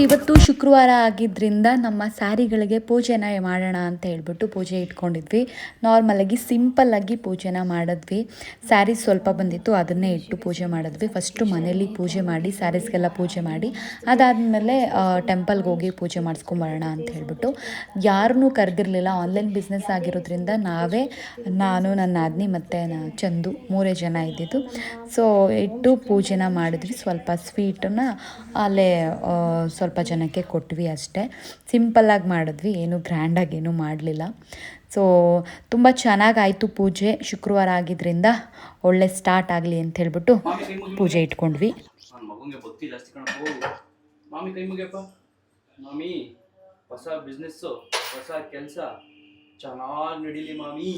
ಇವತ್ತು ಶುಕ್ರವಾರ ಆಗಿದ್ದರಿಂದ ನಮ್ಮ ಸ್ಯಾರಿಗಳಿಗೆ ಪೂಜೆನ ಮಾಡೋಣ ಅಂತ ಹೇಳ್ಬಿಟ್ಟು ಪೂಜೆ ಇಟ್ಕೊಂಡಿದ್ವಿ. ನಾರ್ಮಲಾಗಿ ಸಿಂಪಲ್ಲಾಗಿ ಪೂಜೆನ ಮಾಡಿದ್ವಿ. ಸ್ಯಾರೀಸ್ ಸ್ವಲ್ಪ ಬಂದಿತ್ತು, ಅದನ್ನೇ ಇಟ್ಟು ಪೂಜೆ ಮಾಡಿದ್ವಿ. ಫಸ್ಟು ಮನೇಲಿ ಪೂಜೆ ಮಾಡಿ ಸ್ಯಾರೀಸ್ಗೆಲ್ಲ ಪೂಜೆ ಮಾಡಿ ಅದಾದಮೇಲೆ ಟೆಂಪಲ್ಗೆ ಹೋಗಿ ಪೂಜೆ ಮಾಡಿಸ್ಕೊಂಬರೋಣ ಅಂತ ಹೇಳ್ಬಿಟ್ಟು ಯಾರನ್ನೂ ಕರೆದಿರಲಿಲ್ಲ. ಆನ್ಲೈನ್ ಬಿಸ್ನೆಸ್ ಆಗಿರೋದ್ರಿಂದ ನಾನು ನನ್ನ ನಾದಿನಿ ಮತ್ತು ಚಂದು 3 ಜನ ಇದ್ದಿದ್ದು. ಸೊ ಇಟ್ಟು ಪೂಜೆನ ಮಾಡಿದ್ವಿ. ಸ್ವಲ್ಪ ಸ್ವೀಟನ್ನ ಅಲ್ಲೇ ಸ್ವಲ್ಪ ಜನಕ್ಕೆ ಕೊಟ್ವಿ ಅಷ್ಟೇ. ಸಿಂಪಲ್ಲಾಗಿ ಮಾಡಿದ್ವಿ, ಏನು ಗ್ರ್ಯಾಂಡಾಗಿ ಏನೂ ಮಾಡಲಿಲ್ಲ. ಸೊ ತುಂಬ ಚೆನ್ನಾಗಾಯಿತು ಪೂಜೆ. ಶುಕ್ರವಾರ ಆಗಿದ್ದರಿಂದ ಒಳ್ಳೆ ಸ್ಟಾರ್ಟ್ ಆಗಲಿ ಅಂತ ಹೇಳ್ಬಿಟ್ಟು ಪೂಜೆ ಇಟ್ಕೊಂಡ್ವಿ. ಮಾಮಿ ಕೈ ಮುಗಿಯಪ್ಪ. ಮಾಮಿ ಹೊಸ ಬಿಸ್ನೆಸ್ಸು, ಹೊಸ ಕೆಲಸ ಚೆನ್ನಾಗಿ ನಡೀಲಿ ಮಾಮಿ.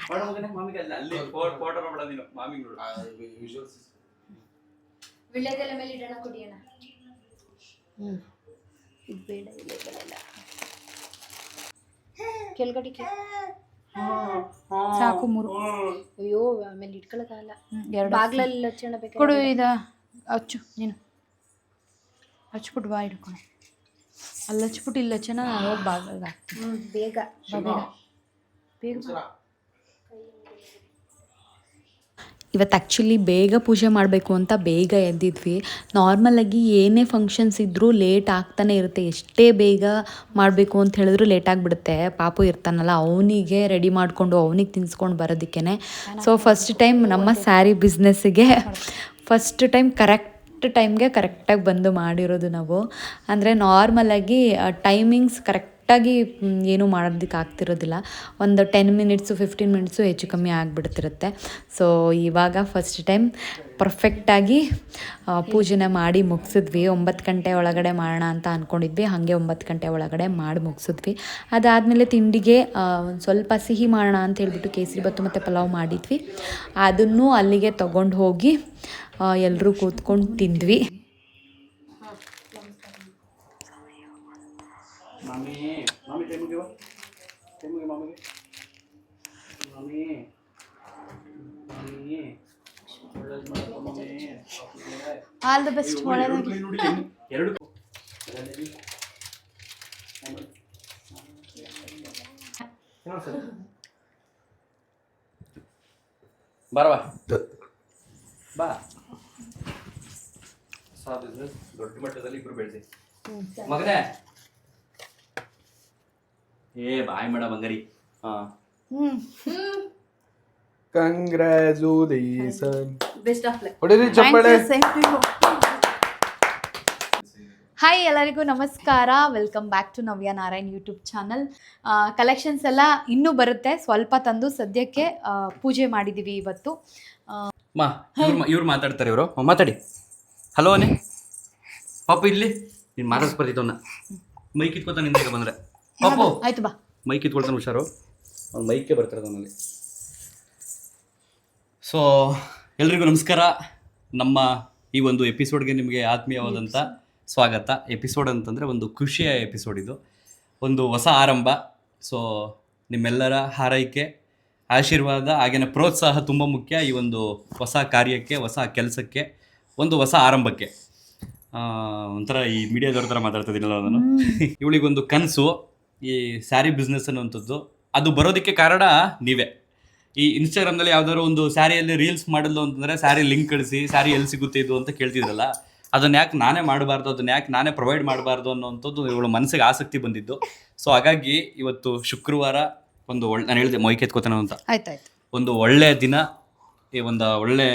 ಮಾಡ ಮಗನೇ ಮಾಮಿಗೆ ಅಲ್ಲಿ ಫೋಟೋ ಬೇಡ ನೀನು ಮಾಮಿಗೆ ನೋಡು. ವಿಳ್ಯದೆಲೆ ಮೇಲೆ ಇಡೋಣ, ಕುಡಿಯೋಣ. ಇದು ಬೇಡ, ವಿಳ್ಯದೆಲ್ಲ ಕೆಳಗಡೆ ಸಾಕು 3. ಅಯ್ಯೋ ಆಮೇಲೆ ಇಟ್ಕೊಳ್ಳೋಕ್ಕಾಗಲ್ಲ. 2 ಬಾಗ್ಲಲ್ಲಿ ಹಚ್ಚೋಣ ಬೇಕು. ಕೊಡು, ಇದು ಹಚ್ಚು, ನೀನು ಹಚ್ಬಿಟ್ಟು ಬಾ, ಹಿಡ್ಕೊಂಡು ಅಲ್ಲಿ ಹಚ್ಬಿಟ್ಟು ಇಲ್ಲಿ ಹಚ್ಚೋಣ. ನಾನು ಹೋಗಿ ಬಾಗಿಲಿಗೆ ಹಾಕ್ತೀನಿ. ಬೇಗ ಬೇಗ. ಇವತ್ತು ಆ್ಯಕ್ಚುಲಿ ಬೇಗ ಪೂಜೆ ಮಾಡಬೇಕು ಅಂತ ಬೇಗ ಎದ್ದಿದ್ವಿ. ನಾರ್ಮಲಾಗಿ ಏನೇ ಫಂಕ್ಷನ್ಸ್ ಇದ್ದರೂ ಲೇಟ್ ಆಗ್ತಾನೆ ಇರುತ್ತೆ. ಎಷ್ಟೇ ಬೇಗ ಮಾಡಬೇಕು ಅಂತ ಹೇಳಿದ್ರು ಲೇಟ್ ಆಗಿಬಿಡುತ್ತೆ. ಪಾಪು ಇರ್ತಾನಲ್ಲ, ಅವನಿಗೆ ರೆಡಿ ಮಾಡಿಕೊಂಡು ಅವನಿಗೆ ತಿನ್ಸ್ಕೊಂಡು ಬರೋದಕ್ಕೇ. ಸೊ ಫಸ್ಟ್ ಟೈಮ್ ನಮ್ಮ ಸ್ಯಾರಿ ಬಿಸ್ನೆಸ್ಸಿಗೆ ಫಸ್ಟ್ ಟೈಮ್ ಟೈಮ್ಗೆ ಕರೆಕ್ಟಾಗಿ ಬಂದು ಮಾಡಿರೋದು ನಾವು. ಅಂದರೆ ನಾರ್ಮಲಾಗಿ ಟೈಮಿಂಗ್ಸ್ ಕರೆಕ್ಟಾಗಿ ಏನೂ ಮಾಡೋದಕ್ಕೆ ಆಗ್ತಿರೋದಿಲ್ಲ. ಒಂದು 10 ಮಿನಿಟ್ಸು 15 ಮಿನಿಟ್ಸು ಹೆಚ್ಚು ಕಮ್ಮಿ ಆಗಿಬಿಡ್ತಿರುತ್ತೆ. ಸೊ ಇವಾಗ ಫಸ್ಟ್ ಟೈಮ್ ಪರ್ಫೆಕ್ಟಾಗಿ ಪೂಜೆನ ಮಾಡಿ ಮುಗಿಸಿದ್ವಿ. 9 ಗಂಟೆ ಒಳಗಡೆ ಮಾಡೋಣ ಅಂತ ಅಂದ್ಕೊಂಡಿದ್ವಿ. ಹಾಗೆ 9 ಗಂಟೆ ಒಳಗಡೆ ಮಾಡಿ ಮುಗಿಸಿದ್ವಿ. ಅದಾದಮೇಲೆ ತಿಂಡಿಗೆ ಒಂದು ಸ್ವಲ್ಪ ಸಿಹಿ ಮಾಡೋಣ ಅಂತ ಹೇಳ್ಬಿಟ್ಟು ಕೇಸರಿಬಾತು ಮತ್ತು ಪಲಾವ್ ಮಾಡಿದ್ವಿ. ಅದನ್ನು ಅಲ್ಲಿಗೆ ತೊಗೊಂಡು ಹೋಗಿ ಎಲ್ಲರೂ ಕೂತ್ಕೊಂಡು ತಿಂದ್ವಿ. All the best. ಬರವಾ ಬಾ. ಹೊಸ ಬಿಸ್ನೆಸ್ ದೊಡ್ಡ ಮಟ್ಟದಲ್ಲಿ ಇಬ್ರು ಬೆಳೆಸಿ ಮಗನೇ. ಬಾಯ್ ಮೇಡ ಬಂಗಾರಿ. ಕಂಗ್ರ್ಯಾಚುಲೇಷನ್. Best of luck. ಹೊಡಿರಿ ಚಪ್ಪಾಳೆ. ಹಾಯ್, ಎಲ್ಲರಿಗೂ ನಮಸ್ಕಾರ. Welcome back to Navya Narayan YouTube channel. Collections ಎಲ್ಲ ಇನ್ನೂ ಬರುತ್ತೆ, ಸ್ವಲ್ಪ ತಂದು ಸದ್ಯಕ್ಕೆ ಪೂಜೆ ಮಾಡಿದ್ದೀವಿ ಇವತ್ತು. ಇವ್ರು ಮಾತಾಡ್ತಾರೆ. ಇವರು ಮಾತಾಡಿ. ಹಲೋ ಅನೇ ಪಾಪು, ಇಲ್ಲಿ ನೀನು ಮಾತಾಡ್ಸ್ ಬರ್ತಿದ್ದವನ್ನ ಮೈ ಕಿತ್ಕೊತಾನೆ ನಿಂದ ಬಂದರೆ. ಪಾಪು ಆಯ್ತು ಬಾ. ಮೈ ಕಿತ್ಕೊಳ್ತಾನೆ, ಹುಷಾರು. ಅವ್ನು ಮೈಕೆ ಬರ್ತಾರೆ ನನ್ನಲ್ಲಿ. ಸೊ ಎಲ್ರಿಗೂ ನಮಸ್ಕಾರ. ನಮ್ಮ ಈ ಒಂದು ಎಪಿಸೋಡ್ಗೆ ನಿಮಗೆ ಆತ್ಮೀಯವಾದಂಥ ಸ್ವಾಗತ. ಎಪಿಸೋಡ್ ಅಂತಂದರೆ ಒಂದು ಖುಷಿಯ ಎಪಿಸೋಡ್. ಇದು ಒಂದು ಹೊಸ ಆರಂಭ. ಸೊ ನಿಮ್ಮೆಲ್ಲರ ಹಾರೈಕೆ, ಆಶೀರ್ವಾದ, ಹಾಗೆಯೇ ಪ್ರೋತ್ಸಾಹ ತುಂಬ ಮುಖ್ಯ ಈ ಒಂದು ಹೊಸ ಕಾರ್ಯಕ್ಕೆ, ಹೊಸ ಕೆಲಸಕ್ಕೆ, ಒಂದು ಹೊಸ ಆರಂಭಕ್ಕೆ. ಒಂಥರ ಈ ಮೀಡಿಯಾದವ್ರ ಥರ ಮಾತಾಡ್ತಿದ್ದೀನಲ್ಲ ನಾನು. ಇವಳಿಗೊಂದು ಕನಸು, ಈ ಸ್ಯಾರಿ ಬಿಸ್ನೆಸ್ ಅನ್ನುವಂಥದ್ದು. ಅದು ಬರೋದಕ್ಕೆ ಕಾರಣ ನೀವೇ. ಈ ಇನ್ಸ್ಟಾಗ್ರಾಮ್ನಲ್ಲಿ ಯಾವ್ದಾದ್ರು ಒಂದು ಸ್ಯಾರಿಯಲ್ಲಿ ರೀಲ್ಸ್ ಮಾಡಲು ಅಂತಂದರೆ ಸ್ಯಾರಿ ಲಿಂಕ್ ಕಳಿಸಿ, ಸ್ಯಾರಿ ಎಲ್ಲಿ ಸಿಗುತ್ತೆ ಇದು ಅಂತ ಕೇಳ್ತಿದ್ರಲ್ಲ, ಅದನ್ನು ಯಾಕೆ ನಾನೇ ಮಾಡಬಾರ್ದು, ಅದನ್ನು ಯಾಕೆ ನಾನೇ ಪ್ರೊವೈಡ್ ಮಾಡಬಾರ್ದು ಅನ್ನೋವಂಥದ್ದು ಇವಳು ಮನಸ್ಸಿಗೆ ಆಸಕ್ತಿ ಬಂದಿದ್ದು. ಸೊ ಹಾಗಾಗಿ ಇವತ್ತು ಶುಕ್ರವಾರ ಒಂದು ನಾನು ಹೇಳಿದೆ ಮೊಯ್ಕೆ ಎತ್ಕೋತಾನೆ ಅಂತ. ಆಯ್ತಾಯ್ತು. ಒಂದು ಒಳ್ಳೆಯ ದಿನ, ಈ ಒಂದು ಒಳ್ಳೆ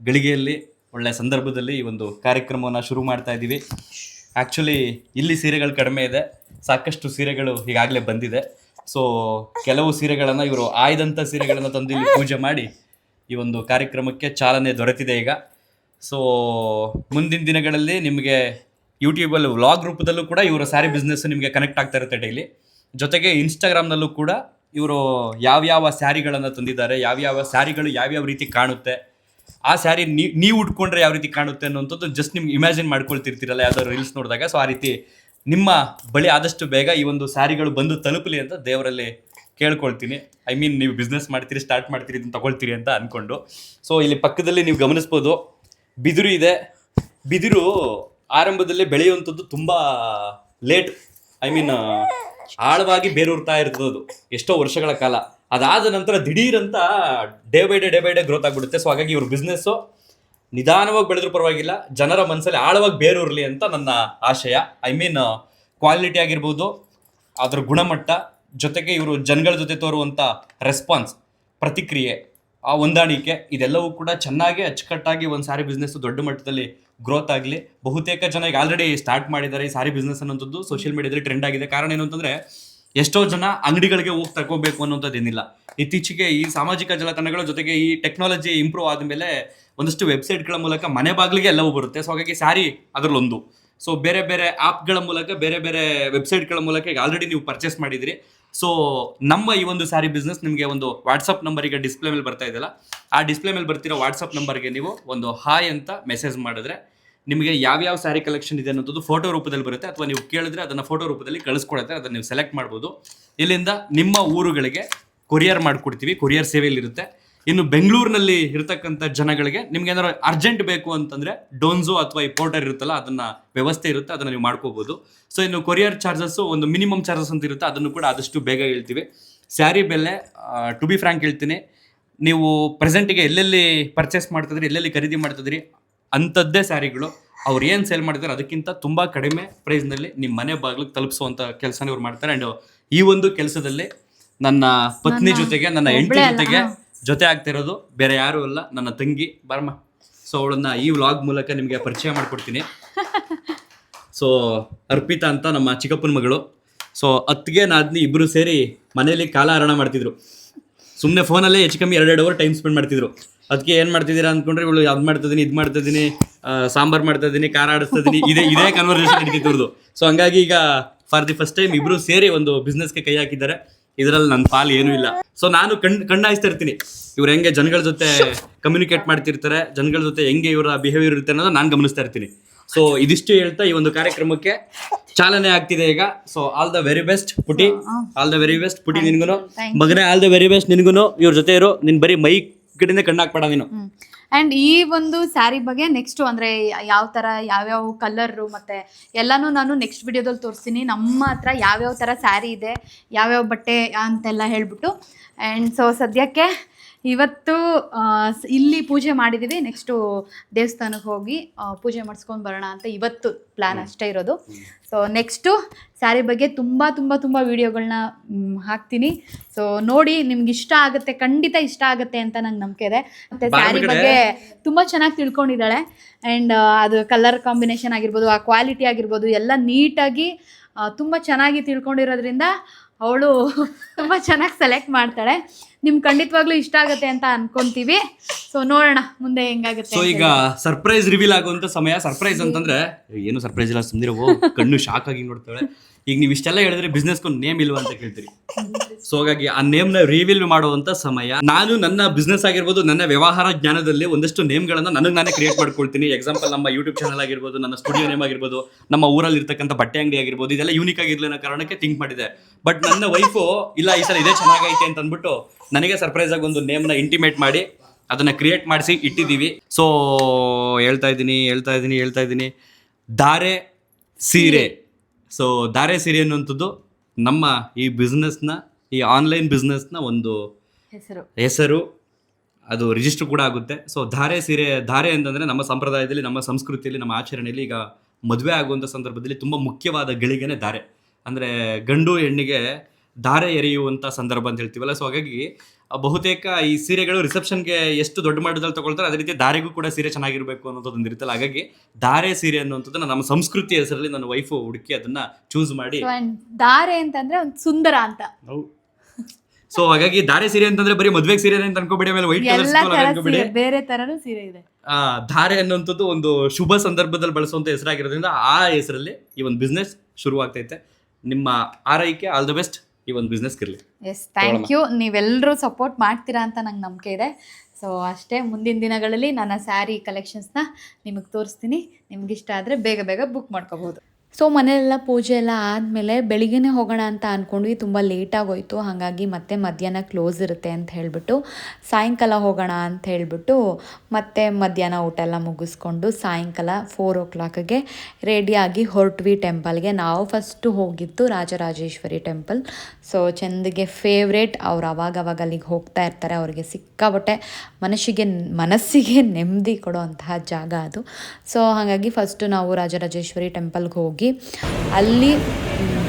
ಗಳಿಗೆಯಲ್ಲಿ, ಒಳ್ಳೆಯ ಸಂದರ್ಭದಲ್ಲಿ ಈ ಒಂದು ಕಾರ್ಯಕ್ರಮವನ್ನು ಶುರು ಮಾಡ್ತಾ ಇದ್ದೀವಿ. ಆ್ಯಕ್ಚುಲಿ ಇಲ್ಲಿ ಸೀರೆಗಳು ಕಡಿಮೆ ಇದೆ, ಸಾಕಷ್ಟು ಸೀರೆಗಳು ಈಗಾಗಲೇ ಬಂದಿದೆ. ಸೊ ಕೆಲವು ಸೀರೆಗಳನ್ನು ಇವರು ಆಯ್ದಂಥ ಸೀರೆಗಳನ್ನು ತಂದು ಇಲ್ಲಿ ಪೂಜೆ ಮಾಡಿ ಈ ಒಂದು ಕಾರ್ಯಕ್ರಮಕ್ಕೆ ಚಾಲನೆ ದೊರೆತಿದೆ ಈಗ. ಸೊ ಮುಂದಿನ ದಿನಗಳಲ್ಲಿ ನಿಮಗೆ ಯೂಟ್ಯೂಬಲ್ಲಿ ವ್ಲಾಗ್ ರೂಪದಲ್ಲೂ ಕೂಡ ಇವರ ಸ್ಯಾರಿ ಬಿಸ್ನೆಸ್ ನಿಮಗೆ ಕನೆಕ್ಟ್ ಆಗ್ತಾ ಇರುತ್ತೆ ಡೈಲಿ. ಜೊತೆಗೆ ಇನ್ಸ್ಟಾಗ್ರಾಮ್ನಲ್ಲೂ ಕೂಡ ಇವರು ಯಾವ್ಯಾವ ಸ್ಯಾರಿಗಳನ್ನು ತಂದಿದ್ದಾರೆ, ಯಾವ್ಯಾವ ಸ್ಯಾರಿಗಳು ಯಾವ್ಯಾವ ರೀತಿ ಕಾಣುತ್ತೆ, ಆ ಸ್ಯಾರಿ ನೀವು ಉಟ್ಕೊಂಡ್ರೆ ಯಾವ ರೀತಿ ಕಾಣುತ್ತೆ ಅನ್ನೋಂಥದ್ದು ಜಸ್ಟ್ ನಿಮ್ಗೆ ಇಮ್ಯಾಜಿನ್ ಮಾಡ್ಕೊಳ್ತಿರ್ತೀರಲ್ಲ ಯಾವ್ದಾದ್ರು ರೀಲ್ಸ್ ನೋಡಿದಾಗ. ಸೊ ಆ ರೀತಿ ನಿಮ್ಮ ಬಳಿ ಆದಷ್ಟು ಬೇಗ ಈ ಒಂದು ಸ್ಯಾರಿಗಳು ಬಂದು ತಲುಪಲಿ ಅಂತ ದೇವರಲ್ಲಿ ಕೇಳ್ಕೊಳ್ತೀನಿ. ನೀವು ಬಿಸ್ನೆಸ್ ಮಾಡ್ತೀರಿ, ಸ್ಟಾರ್ಟ್ ಮಾಡ್ತೀರಿ, ಇದನ್ನು ತಗೊಳ್ತೀರಿ ಅಂತ ಅಂದ್ಕೊಂಡು. ಸೊ ಇಲ್ಲಿ ಪಕ್ಕದಲ್ಲಿ ನೀವು ಗಮನಿಸ್ಬೋದು ಬಿದಿರು ಇದೆ. ಬಿದಿರು ಆರಂಭದಲ್ಲಿ ಬೆಳೆಯುವಂಥದ್ದು ತುಂಬಾ ಲೇಟ್, ಐ ಮೀನ್ ಆಳವಾಗಿ ಬೇರೂರ್ತಾ ಇರ್ತದ್ದು ಎಷ್ಟೋ ವರ್ಷಗಳ ಕಾಲ. ಅದಾದ ನಂತರ ದಿಢೀರಂತ ಡೇ ಬೈ ಡೇ ಗ್ರೋತ್ ಆಗ್ಬಿಡುತ್ತೆ. ಸೊ ಹಾಗಾಗಿ ಇವ್ರ ಬಿಸ್ನೆಸ್ಸು ನಿಧಾನವಾಗಿ ಬೆಳೆದ್ರೂ ಪರವಾಗಿಲ್ಲ, ಜನರ ಮನಸ್ಸಲ್ಲಿ ಆಳವಾಗಿ ಬೇರೂರ್ಲಿ ಅಂತ ನನ್ನ ಆಶಯ. ಐ ಮೀನ್ ಕ್ವಾಲಿಟಿ ಆಗಿರ್ಬೋದು, ಅದ್ರ ಗುಣಮಟ್ಟ, ಜೊತೆಗೆ ಇವರು ಜನಗಳ ಜೊತೆ ತೋರುವಂಥ ರೆಸ್ಪಾನ್ಸ್, ಪ್ರತಿಕ್ರಿಯೆ, ಆ ಹೊಂದಾಣಿಕೆ, ಇದೆಲ್ಲವೂ ಕೂಡ ಚೆನ್ನಾಗಿ ಅಚ್ಚುಕಟ್ಟಾಗಿ ಒಂದು ಸ್ಯಾರಿ ಬಿಸ್ನೆಸ್ ದೊಡ್ಡ ಮಟ್ಟದಲ್ಲಿ ಗ್ರೋತ್ ಆಗಲಿ. ಬಹುತೇಕ ಜನ ಈಗ ಆಲ್ರೆಡಿ ಸ್ಟಾರ್ಟ್ ಮಾಡಿದ್ದಾರೆ ಈ ಸ್ಯಾರಿ ಬಿಸ್ನೆಸ್ ಅನ್ನೋಂಥದ್ದು. ಸೋಷಿಯಲ್ ಮೀಡಿಯಾದಲ್ಲಿ ಟ್ರೆಂಡ್ ಆಗಿದೆ. ಕಾರಣ ಏನು ಅಂತಂದರೆ, ಎಷ್ಟೋ ಜನ ಅಂಗಡಿಗಳಿಗೆ ಹೋಗಿ ತಗೋಬೇಕು ಅನ್ನೋಂಥದ್ದು ಏನಿಲ್ಲ. ಇತ್ತೀಚೆಗೆ ಈ ಸಾಮಾಜಿಕ ಜಾಲತಾಣಗಳ ಜೊತೆಗೆ ಈ ಟೆಕ್ನಾಲಜಿ ಇಂಪ್ರೂವ್ ಆದಮೇಲೆ ಒಂದಷ್ಟು ವೆಬ್ಸೈಟ್ಗಳ ಮೂಲಕ ಮನೆ ಬಾಗಿಲಿಗೆ ಎಲ್ಲವೂ ಬರುತ್ತೆ. ಸೊ ಹಾಗಾಗಿ ಸ್ಯಾರಿ ಅದರಲ್ಲೊಂದು. ಸೊ ಬೇರೆ ಬೇರೆ ಆ್ಯಪ್ಗಳ ಮೂಲಕ, ಬೇರೆ ಬೇರೆ ವೆಬ್ಸೈಟ್ಗಳ ಮೂಲಕ ಈಗ ಆಲ್ರೆಡಿ ನೀವು ಪರ್ಚೇಸ್ ಮಾಡಿದಿರಿ. ಸೊ ನಮ್ಮ ಈ ಒಂದು ಸ್ಯಾರಿ ಬಿಸ್ನೆಸ್ ನಿಮಗೆ ಒಂದು ವಾಟ್ಸಪ್ ನಂಬರ್ ಈಗ ಡಿಸ್ಪ್ಲೇ ಮೇಲೆ ಬರ್ತಾ ಇದೆಯಲ್ಲ, ಆ ಡಿಸ್ಪ್ಲೇ ಮೇಲೆ ಬರ್ತಿರೋ ವಾಟ್ಸಪ್ ನಂಬರ್ಗೆ ನೀವು ಒಂದು ಹಾಯ್ ಅಂತ ಮೆಸೇಜ್ ಮಾಡಿದ್ರೆ ನಿಮಗೆ ಯಾವ್ಯಾವ ಸ್ಯಾರಿ ಕಲೆಕ್ಷನ್ ಇದೆ ಅನ್ನೋದು ಫೋಟೋ ರೂಪದಲ್ಲಿ ಬರುತ್ತೆ, ಅಥವಾ ನೀವು ಕೇಳಿದ್ರೆ ಅದನ್ನು ಫೋಟೋ ರೂಪದಲ್ಲಿ ಕಳಿಸ್ಕೊಡುತ್ತೆ. ಅದನ್ನು ನೀವು ಸೆಲೆಕ್ಟ್ ಮಾಡ್ಬೋದು. ಇಲ್ಲಿಂದ ನಿಮ್ಮ ಊರುಗಳಿಗೆ ಕೊರಿಯರ್ ಮಾಡಿಕೊಡ್ತೀವಿ, ಕೊರಿಯರ್ ಸೇವೆಯಲ್ಲಿರುತ್ತೆ. ಇನ್ನು ಬೆಂಗಳೂರಿನಲ್ಲಿ ಇರತಕ್ಕಂಥ ಜನಗಳಿಗೆ ನಿಮ್ಗೆ ಏನಾದ್ರು ಅರ್ಜೆಂಟ್ ಬೇಕು ಅಂತಂದರೆ ಡೋನ್ಸೋ ಅಥವಾ ಈ ಪೋರ್ಟರ್ ಇರುತ್ತಲ್ಲ, ಅದನ್ನು ವ್ಯವಸ್ಥೆ ಇರುತ್ತೆ, ಅದನ್ನು ನೀವು ಮಾಡ್ಕೋಬೋದು. ಸೊ ಇನ್ನು ಕೊರಿಯರ್ ಚಾರ್ಜಸ್ಸು ಒಂದು ಮಿನಿಮಮ್ ಚಾರ್ಜಸ್ ಅಂತ ಇರುತ್ತೆ, ಅದನ್ನು ಕೂಡ ಆದಷ್ಟು ಬೇಗ ಹೇಳ್ತೀವಿ. ಸ್ಯಾರಿ ಬೆಲೆ ಟು ಬಿ ಫ್ರ್ಯಾಂಕ್ ಹೇಳ್ತೀನಿ, ನೀವು ಪ್ರೆಸೆಂಟಿಗೆ ಎಲ್ಲೆಲ್ಲಿ ಪರ್ಚೇಸ್ ಮಾಡ್ತಿದ್ರಿ, ಎಲ್ಲೆಲ್ಲಿ ಖರೀದಿ ಮಾಡ್ತಿದ್ರಿ ಅಂಥದ್ದೇ ಸ್ಯಾರಿಗಳು ಅವ್ರು ಏನು ಸೇಲ್ ಮಾಡ್ತಾರೆ ಅದಕ್ಕಿಂತ ತುಂಬ ಕಡಿಮೆ ಪ್ರೈಸ್ನಲ್ಲಿ ನಿಮ್ಮ ಮನೆ ಬಾಗಿಲಿಗೆ ತಲುಪಿಸುವಂಥ ಕೆಲಸನ ಇವ್ರು ಮಾಡ್ತಾರೆ. ಆ್ಯಂಡ್ ಈ ಒಂದು ಕೆಲಸದಲ್ಲಿ ನನ್ನ ಪತ್ನಿ ಜೊತೆಗೆ, ನನ್ನ ಹೆಂಡತಿ ಜೊತೆಗೆ ಜೊತೆ ಆಗ್ತಿರೋದು ಬೇರೆ ಯಾರೂ ಅಲ್ಲ, ನನ್ನ ತಂಗಿ ಬಾರಮ್ಮ. ಸೊ ಅವಳನ್ನ ಈ ವ್ಲಾಗ್ ಮೂಲಕ ನಿಮಗೆ ಪರಿಚಯ ಮಾಡಿಕೊಡ್ತೀನಿ. ಸೊ ಅರ್ಪಿತಾ ಅಂತ ನಮ್ಮ ಚಿಕ್ಕಪ್ಪನ ಮಗಳು. ಸೊ ಅತ್ತಿಗೆ ನಾದ್ನಿ ಇಬ್ಬರು ಸೇರಿ ಮನೇಲಿ ಕಾಲಹರಣ ಮಾಡ್ತಿದ್ರು. ಸುಮ್ಮನೆ ಫೋನಲ್ಲೇ ಹೆಚ್ಚು ಕಮ್ಮಿ 2 ಅವರ್ ಟೈಮ್ ಸ್ಪೆಂಡ್ ಮಾಡ್ತಿದ್ರು. ಅದಕ್ಕೆ ಏನು ಮಾಡ್ತಿದ್ದೀರಾ ಅಂದ್ಕೊಂಡ್ರೆ ಇವಳು ಅದು ಮಾಡ್ತಿದ್ದೀನಿ, ಇದು ಮಾಡ್ತಿದ್ದೀನಿ, ಸಾಂಬಾರು ಮಾಡ್ತಿದ್ದೀನಿ, ಖಾರ ಆಡಿಸ್ತಿದ್ದೀನಿ, ಇದೇ ಕನ್ವರ್ಸೇಷನ್ ನಡೀತಿತ್ತು. ಸೊ ಹಂಗಾಗಿ ಈಗ ಫಾರ್ ದಿ ಫಸ್ಟ್ ಟೈಮ್ ಇಬ್ಬರು ಸೇರಿ ಒಂದು ಬಿಸ್ನೆಸ್ಗೆ ಕೈ ಹಾಕಿದ್ದಾರೆ. ಇದರಲ್ಲಿ ನನ್ನ ಪಾಲು ಏನೂ ಇಲ್ಲ. ಸೊ ನಾನು ಕಣ್ಣಾಯಿಸ್ತಾ ಇರ್ತೀನಿ ಇವ್ರು ಹೆಂಗೆ ಜನಗಳ ಜೊತೆ ಕಮ್ಯುನಿಕೇಟ್ ಮಾಡ್ತಿರ್ತಾರೆ, ಜನಗಳ ಜೊತೆ ಹೆಂಗೆ ಇವರ ಬಿಹೇವಿಯರ್ ಇರುತ್ತೆ ಅನ್ನೋದು ನಾನು ಗಮನಿಸ್ತಾ ಇರ್ತೀನಿ. ಸೊ ಇದಿಷ್ಟು ಹೇಳ್ತಾ ಈ ಒಂದು ಕಾರ್ಯಕ್ರಮಕ್ಕೆ ಚಾಲನೆ ಆಗ್ತಿದೆ ಈಗ. So all the very best ಪುಟಿ, ಆಲ್ ದ ವೆರಿ ಬೆಸ್ಟ್ ಪುಟಿ ನಿನ್ಗುನು ಮಗನೇ, ಆಲ್ ದ ವೆರಿ ಬೆಸ್ಟ್ ನಿನ್ಗುನು. ಇವ್ರ ಜೊತೆ ಇರು, ನಿನ್ ಬರೀ ಮೈಕ್ ಕಡೆಯಿಂದ ಕಣ್ಣಾಕ್ಬೇಡ ನೀನು. ಆ್ಯಂಡ್ ಈ ಒಂದು ಸ್ಯಾರಿ ಬಗ್ಗೆ ನೆಕ್ಸ್ಟು ಅಂದರೆ ಯಾವ ಥರ ಯಾವ್ಯಾವ ಕಲರು ಮತ್ತು ಎಲ್ಲನೂ ನಾನು ನೆಕ್ಸ್ಟ್ ವಿಡಿಯೋದಲ್ಲಿ ತೋರಿಸ್ತೀನಿ. ನಮ್ಮ ಹತ್ರ ಯಾವ್ಯಾವ ಥರ ಸ್ಯಾರಿ ಇದೆ, ಯಾವ್ಯಾವ ಬಟ್ಟೆ ಅಂತೆಲ್ಲ ಹೇಳ್ಬಿಟ್ಟು. ಆ್ಯಂಡ್ ಸೊ ಸದ್ಯಕ್ಕೆ ಇವತ್ತು ಇಲ್ಲಿ ಪೂಜೆ ಮಾಡಿದ್ದೀವಿ. ನೆಕ್ಸ್ಟು ದೇವಸ್ಥಾನಕ್ಕೆ ಹೋಗಿ ಪೂಜೆ ಮಾಡಿಸ್ಕೊಂಡು ಬರೋಣ ಅಂತ ಇವತ್ತು ಪ್ಲ್ಯಾನ್ ಅಷ್ಟೇ ಇರೋದು. ಸೊ ನೆಕ್ಸ್ಟು ಸ್ಯಾರಿ ಬಗ್ಗೆ ತುಂಬ ವೀಡಿಯೋಗಳನ್ನ ಹಾಕ್ತೀನಿ. ಸೊ ನೋಡಿ, ನಿಮ್ಗೆ ಇಷ್ಟ ಆಗುತ್ತೆ, ಖಂಡಿತ ಇಷ್ಟ ಆಗುತ್ತೆ ಅಂತ ನಂಗೆ ನಂಬಿಕೆ ಇದೆ. ಮತ್ತು ಸ್ಯಾರಿ ಬಗ್ಗೆ ತುಂಬ ಚೆನ್ನಾಗಿ ತಿಳ್ಕೊಂಡಿದ್ದಾಳೆ. ಆ್ಯಂಡ್ ಅದು ಕಲರ್ ಕಾಂಬಿನೇಷನ್ ಆಗಿರ್ಬೋದು, ಆ ಕ್ವಾಲಿಟಿ ಆಗಿರ್ಬೋದು, ಎಲ್ಲ ನೀಟಾಗಿ ತುಂಬ ಚೆನ್ನಾಗಿ ತಿಳ್ಕೊಂಡಿರೋದ್ರಿಂದ ಅವಳು ತುಂಬ ಚೆನ್ನಾಗಿ ಸೆಲೆಕ್ಟ್ ಮಾಡ್ತಾಳೆ. ನಿಮ್ಗೆ ಖಂಡಿತವಾಗ್ಲೂ ಇಷ್ಟ ಆಗುತ್ತೆ ಅಂತ ಅನ್ಕೊಂತೀವಿ. ಸೊ ನೋಡೋಣ ಮುಂದೆ ಹೆಂಗಾಗುತ್ತೆ. ಸೊ ಈಗ ಸರ್ಪ್ರೈಸ್ ರಿವೀಲ್ ಆಗುವಂತ ಸಮಯ. ಸರ್ಪ್ರೈಸ್ ಅಂತಂದ್ರೆ ಏನು ಸರ್ಪ್ರೈಸ್ ಇಲ್ಲ, ಸುಮ್ಮನಿರೋ, ಕಣ್ಣು ಶಾಕ್ ಆಗಿ ನೋಡ್ತಾಳೆ. ಈಗ ನೀವು ಇಷ್ಟೆಲ್ಲ ಹೇಳಿದ್ರೆ ಬಿಸ್ನೆಸ್ಗೊಂದು ನೇಮ್ ಇಲ್ವಾ ಅಂತ ಕೇಳ್ತೀರಿ. ಸೊ ಹಾಗಾಗಿ ಆ ನೇಮ್ನ ರಿವೀಲ್ ಮಾಡುವಂತ ಸಮಯ. ನಾನು ನನ್ನ ಬಿಸ್ನೆಸ್ ಆಗಿರ್ಬೋದು, ನನ್ನ ವ್ಯವಹಾರ ಜ್ಞಾನದಲ್ಲಿ ಒಂದಷ್ಟು ನೇಮ್ಗಳನ್ನ ನನಗೆ ನಾನೇ ಕ್ರಿಯೇಟ್ ಮಾಡ್ಕೊಳ್ತೀನಿ. ಎಕ್ಸಾಂಪಲ್, ನಮ್ಮ ಯೂಟ್ಯೂಬ್ ಚಾನಲ್ ಆಗಿರ್ಬೋದು, ನನ್ನ ಸ್ಟುಡಿಯೋ ನೇಮ್ ಆಗಿರ್ಬೋದು, ನಮ್ಮ ಊರಲ್ಲಿ ಇರ್ತಕ್ಕಂಥ ಬಟ್ಟೆ ಅಂಗಡಿ ಆಗಿರ್ಬೋದು, ಇದೆಲ್ಲ ಯೂನಿಕ್ ಆಗಿರ್ಲಿ ಅನ್ನೋ ಕಾರಣಕ್ಕೆ ಥಿಂಕ್ ಮಾಡಿದೆ. ಬಟ್ ನನ್ನ ವೈಫು ಇಲ್ಲ, ಈ ಸಲ ಇದೇ ಚೆನ್ನಾಗೈತೆ ಅಂತ ಅಂದ್ಬಿಟ್ಟು ನನಗೆ ಸರ್ಪ್ರೈಸ್ ಆಗಿ ಒಂದು ನೇಮ್ನ ಇಂಟಿಮೇಟ್ ಮಾಡಿ ಅದನ್ನ ಕ್ರಿಯೇಟ್ ಮಾಡಿಸಿ ಇಟ್ಟಿದ್ದೀವಿ. ಸೊ ಹೇಳ್ತಾ ಇದ್ದೀನಿ ಧಾರೆ ಸೀರೆ. ಸೊ ಧಾರೆ ಸೀರೆ ಅನ್ನುವಂಥದ್ದು ನಮ್ಮ ಈ ಬಿಸ್ನೆಸ್ನ, ಈ ಆನ್ಲೈನ್ ಬಿಸ್ನೆಸ್ನ ಒಂದು ಹೆಸರು. ಅದು ರಿಜಿಸ್ಟರ್ ಕೂಡ ಆಗುತ್ತೆ. ಸೊ ಧಾರೆ ಸೀರೆ, ಧಾರೆ ಅಂತಂದರೆ ನಮ್ಮ ಸಂಪ್ರದಾಯದಲ್ಲಿ, ನಮ್ಮ ಸಂಸ್ಕೃತಿಯಲ್ಲಿ, ನಮ್ಮ ಆಚರಣೆಯಲ್ಲಿ ಈಗ ಮದುವೆ ಆಗುವಂಥ ಸಂದರ್ಭದಲ್ಲಿ ತುಂಬ ಮುಖ್ಯವಾದ ಗಳಿಗೆನೇ ಧಾರೆ. ಅಂದರೆ ಗಂಡು ಹೆಣ್ಣಿಗೆ ಧಾರೆ ಎರೆಯುವಂಥ ಸಂದರ್ಭ ಅಂತ ಹೇಳ್ತೀವಲ್ಲ. ಸೊ ಹಾಗಾಗಿ ಬಹುತೇಕ ಈ ಸೀರೆಗಳು ರಿಸೆಪ್ಷನ್ಗೆ ಎಷ್ಟು ದೊಡ್ಡ ಮಟ್ಟದಲ್ಲಿ ತಗೊಳ್ತಾರೆ, ಅದೇ ರೀತಿ ಧಾರೆಗೂ ಕೂಡ ಸೀರೆ ಚೆನ್ನಾಗಿರಬೇಕು ಅನ್ನೋದೊಂದು ಇರುತ್ತಲ್ಲ. ಹಾಗಾಗಿ ಧಾರೆ ಸೀರೆ ಅನ್ನುವಂಥದ್ದನ್ನ ನಮ್ಮ ಸಂಸ್ಕೃತಿ ಹೆಸರಲ್ಲಿ ನನ್ನ ವೈಫು ಹುಡುಕಿ ಅದನ್ನ ಚೂಸ್ ಮಾಡಿ. ಧಾರೆ ಅಂತಂದ್ರೆ ಒಂದು ಸುಂದರ ಅಂತ. ಸೊ ಹಾಗಾಗಿ ಧಾರೆ ಸೀರೆ ಅಂತಂದ್ರೆ ಬರೀ ಮದ್ವೆಗೆ ಸೀರೆ ಅಂತ ಅನ್ಕೋಬೇಡಿ, ಆಮೇಲೆ ವೈಟ್ ಕಲರ್ ಅನ್ಕೋಬೇಡಿ, ಬೇರೆ ತರನೂ ಸೀರೆ ಇದೆ. ಧಾರೆ ಅನ್ನುವಂಥದ್ದು ಒಂದು ಶುಭ ಸಂದರ್ಭದಲ್ಲಿ ಬಳಸುವಂತ ಹೆಸರಾಗಿರೋದ್ರಿಂದ ಆ ಹೆಸರಲ್ಲಿ ಈ ಒಂದು ಬಿಸ್ನೆಸ್ ಶುರು ಆಗ್ತೈತೆ. ನಿಮ್ಮ ಆರೈಕೆ, ಆಲ್ ದ ಬೆಸ್ಟ್ ಈ ಒಂದು ಬಿಸ್ನೆಸ್ ಇರಲಿ. Yes, thank you. ನೀವೆಲ್ಲರೂ ಸಪೋರ್ಟ್ ಮಾಡ್ತೀರಾ ಅಂತ ನಂಗೆ ನಂಬಿಕೆ ಇದೆ. ಸೊ ಅಷ್ಟೇ, ಮುಂದಿನ ದಿನಗಳಲ್ಲಿ ನನ್ನ ಸ್ಯಾರಿ ಕಲೆಕ್ಷನ್ಸ್ನ ನಿಮಗೆ ತೋರಿಸ್ತೀನಿ. ನಿಮ್ಗೆ ಇಷ್ಟ ಆದರೆ ಬೇಗ ಬುಕ್ ಮಾಡ್ಕೋಬಹುದು. ಸೊ ಮನೆಯಲ್ಲೆಲ್ಲ ಪೂಜೆ ಎಲ್ಲ ಆದಮೇಲೆ ಬೆಳಿಗ್ಗೆನೇ ಹೋಗೋಣ ಅಂತ ಅಂದ್ಕೊಂಡ್ವಿ. ತುಂಬ ಲೇಟಾಗೋಯಿತು. ಹಾಗಾಗಿ ಮತ್ತೆ ಮಧ್ಯಾಹ್ನ ಕ್ಲೋಸ್ ಇರುತ್ತೆ ಅಂತ ಹೇಳಿಬಿಟ್ಟು ಸಾಯಂಕಾಲ ಹೋಗೋಣ ಅಂತ ಹೇಳಿಬಿಟ್ಟು ಮತ್ತೆ ಮಧ್ಯಾಹ್ನ ಊಟ ಎಲ್ಲ ಮುಗಿಸ್ಕೊಂಡು ಸಾಯಂಕಾಲ 4 ರೆಡಿಯಾಗಿ ಹೊರಟ್ವಿ ಟೆಂಪಲ್ಗೆ. ನಾವು ಫಸ್ಟು ಹೋಗಿದ್ದು ರಾಜರಾಜೇಶ್ವರಿ ಟೆಂಪಲ್. ಸೊ ಚಂದಿಗೆ ಫೇವ್ರೇಟ್. ಅವ್ರು ಅವಾಗವಾಗ ಅಲ್ಲಿಗೆ ಹೋಗ್ತಾ ಇರ್ತಾರೆ. ಅವ್ರಿಗೆ ಸಿಕ್ಕಾಬಟ್ಟೆ ಮನಸ್ಸಿಗೆ ನೆಮ್ಮದಿ ಕೊಡೋವಂತಹ ಜಾಗ ಅದು. ಸೊ ಹಾಗಾಗಿ ಫಸ್ಟು ನಾವು ರಾಜರಾಜೇಶ್ವರಿ ಟೆಂಪಲ್ಗೆ ಹೋಗಿ ಅಲ್ಲಿ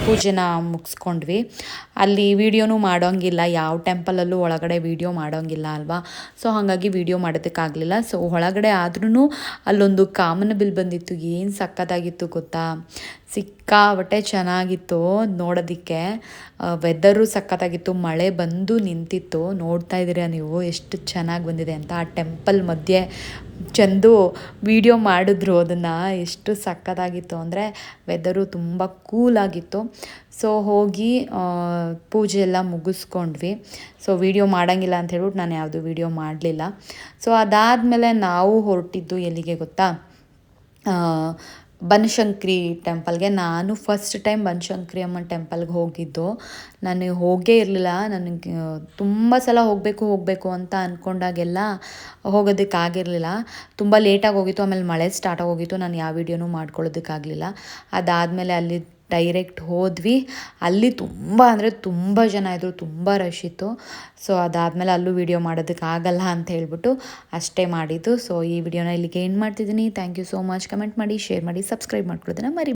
ಪೂಜೆನ ಮುಗಿಸ್ಕೊಂಡ್ವಿ. ಅಲ್ಲಿ ವೀಡಿಯೋನೂ ಮಾಡೋಂಗಿಲ್ಲ, ಯಾವ ಟೆಂಪಲಲ್ಲೂ ಒಳಗಡೆ ವೀಡಿಯೋ ಮಾಡೋಂಗಿಲ್ಲ ಅಲ್ವಾ. ಸೊ ಹಾಗಾಗಿ ವೀಡಿಯೋ ಮಾಡೋದಕ್ಕಾಗಲಿಲ್ಲ. ಸೊ ಒಳಗಡೆ ಆದ್ರೂ ಅಲ್ಲೊಂದು ಕಾಮನಬಿಲ್ ಬಂದಿತ್ತು. ಏನು ಸಕ್ಕತ್ತಾಗಿತ್ತು ಗೊತ್ತಾ, ಸಿಕ್ಕಾಬಟ್ಟೆ ಚೆನ್ನಾಗಿತ್ತು ನೋಡೋದಕ್ಕೆ. ವೆದರು ಸಕ್ಕತ್ತಾಗಿತ್ತು, ಮಳೆ ಬಂದು ನಿಂತಿತ್ತು. ನೋಡ್ತಾ ಇದ್ದೀರಾ ನೀವು ಎಷ್ಟು ಚೆನ್ನಾಗಿ ಬಂದಿದೆ ಅಂತ. ಆ ಟೆಂಪಲ್ ಮಧ್ಯೆ ಚಂದು ವೀಡಿಯೋ ಮಾಡಿದ್ರು ಅದನ್ನು. ಎಷ್ಟು ಸಕ್ಕತ್ತಾಗಿತ್ತು ಅಂದರೆ ವೆದರು ತುಂಬ ಕೂಲಾಗಿತ್ತು. ಸೊ ಹೋಗಿ ಪೂಜೆ ಎಲ್ಲ ಮುಗಿಸ್ಕೊಂಡ್ವಿ. ಸೊ ವೀಡಿಯೋ ಮಾಡೋಂಗಿಲ್ಲ ಅಂತ ಹೇಳ್ಬಿಟ್ಟು ನಾನು ಯಾವುದು ವೀಡಿಯೋ ಮಾಡಲಿಲ್ಲ. ಸೊ ಅದಾದಮೇಲೆ ನಾವು ಹೊರಟಿದ್ದು ಎಲ್ಲಿಗೆ ಗೊತ್ತಾ, ಬನಶಂಕರಿ ಟೆಂಪಲ್ಗೆ. ನಾನು ಫಸ್ಟ್ ಟೈಮ್ ಬನಶಂಕರಿ ಅಮ್ಮನ ಟೆಂಪಲ್ಗೆ ಹೋಗಿದ್ದು. ನಾನು ಹೋಗೇ ಇರಲಿಲ್ಲ. ನನಗೆ ತುಂಬ ಸಲ ಹೋಗಬೇಕು ಅಂತ ಅಂದ್ಕೊಂಡಾಗೆಲ್ಲ ಹೋಗೋದಕ್ಕಾಗಿರಲಿಲ್ಲ. ತುಂಬ ಲೇಟಾಗಿ ಹೋಗಿತ್ತು. ಆಮೇಲೆ ಮಳೆ ಸ್ಟಾರ್ಟ್ ಆಗೋಗಿತ್ತು. ನಾನು ಯಾವ ವೀಡಿಯೋನೂ ಮಾಡ್ಕೊಳ್ಳೋದಕ್ಕಾಗಲಿಲ್ಲ. ಅದಾದಮೇಲೆ ಅಲ್ಲಿ ಡೈರೆಕ್ಟ್ ಹೋದ್ವಿ. ಅಲ್ಲಿ ತುಂಬ ಅಂದರೆ ತುಂಬ ಜನ ಇದ್ದರು, ತುಂಬ ರಶ್ ಇತ್ತು. ಸೊ ಅದಾದಮೇಲೆ ಅಲ್ಲೂ ವೀಡಿಯೋ ಮಾಡೋದಕ್ಕಾಗಲ್ಲ ಅಂತ ಹೇಳ್ಬಿಟ್ಟು ಅಷ್ಟೇ ಮಾಡಿದ್ದು. ಸೊ ಈ ವಿಡಿಯೋನ ಇಲ್ಲಿಗೆ ಏನು ಮಾಡ್ತಿದ್ದೀನಿ. Thank you so much. Comment ಮಾಡಿ, ಶೇರ್ ಮಾಡಿ, ಸಬ್ಸ್ಕ್ರೈಬ್ ಮಾಡ್ಕೊಳ್ಳೋದನ್ನ ಮರಿ